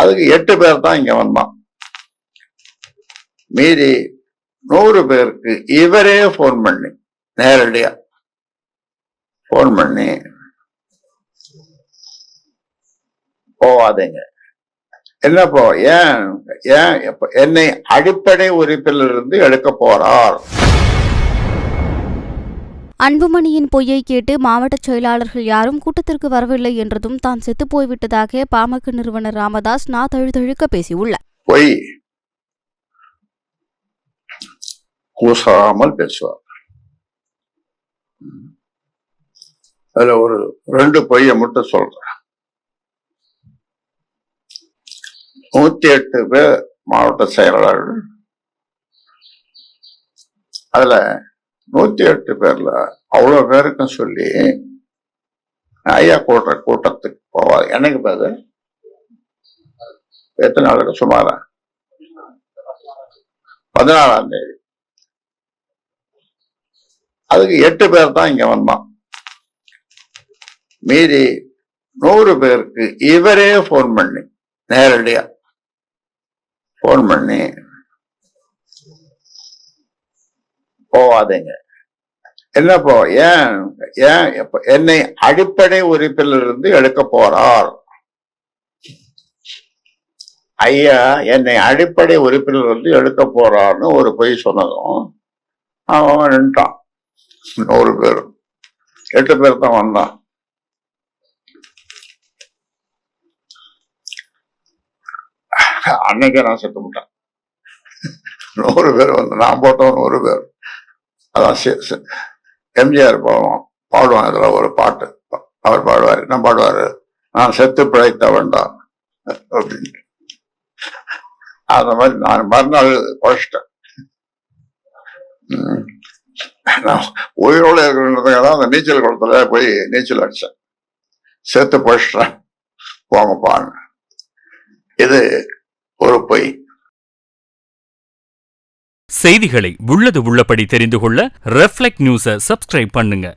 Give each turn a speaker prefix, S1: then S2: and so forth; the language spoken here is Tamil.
S1: அதுக்கு 8 பேர் தான் இங்க வந்தான். மீதி 100 பேருக்கு இவரே போன் பண்ணி நேரடியா போன் பண்ணி போவாதீங்க, என்னப்போ ஏன் ஏன் என்னை அடிப்படை உறுப்பிலிருந்து எடுக்க போறார்.
S2: அன்புமணியின் பொய்யை கேட்டு மாவட்ட செயலாளர்கள் யாரும் கூட்டத்திற்கு வரவில்லை என்றதும் தான் செத்து போய்விட்டதாக பாமக நிறுவனர் ராமதாஸ் தழுதழுக்க பேசியுள்ளார்.
S1: பொய் கூசாமல் பேசுவார். அதுல ஒரு 2 பொய்யை மட்டும் சொல்றேன். 108 பேர் மாவட்ட செயலாளர்கள். அதுல 108 பேர்ல அவ்வளவு பேருக்கும் சொல்லி ஐயா கூட்டத்துக்கு போவாது. எனக்கு பேரு எத்தனை நாளுக்கு சுமாரா 14ஆம் தேதி. அதுக்கு 8 பேர் தான் இங்க வந்தான். மீதி 100 பேருக்கு இவரே போன் பண்ணி நேரடியா போன் பண்ணி போவாதீங்க, என்னப்போ ஏன் ஏன் என்னை அடிப்படை உறுப்பிலிருந்து எடுக்க போறார். ஐயா என்னை அடிப்படை உறுப்பிலிருந்து எடுக்க போறான்னு ஒரு பொய் சொன்னதும் அவன் நின்ட்டான். 100 பேர் 8 பேர் தான் வந்தான். அன்னைக்கே நான் செத்து விட்டேன். 100 பேர் வந்து நான் போட்டவன் 100 பேர். அதான் எம்ஜிஆர் பாடுவான். இதுல ஒரு பாட்டு அவர் பாடுவாரு, என்ன பாடுவாரு, நான் செத்து பிழைத்த வேண்டாம் அப்படின்னு. அந்த மாதிரி நான் மறுநாள் குறைச்சிட்டேன். நான் உயிரோட இருக்கிறதுக்காக அந்த நீச்சல் குளத்துல போய் நீச்சல் அடிச்சேன். செத்து பிழைச்சிட்டேன் போங்கப்பான்னு. இது ஒரு பொய்.
S3: செய்திகளை உள்ளது உள்ளபடி தெரிந்து கொள்ள ரெஃப்ளெக்ட் நியூஸை சப்ஸ்கிரைப் பண்ணுங்க.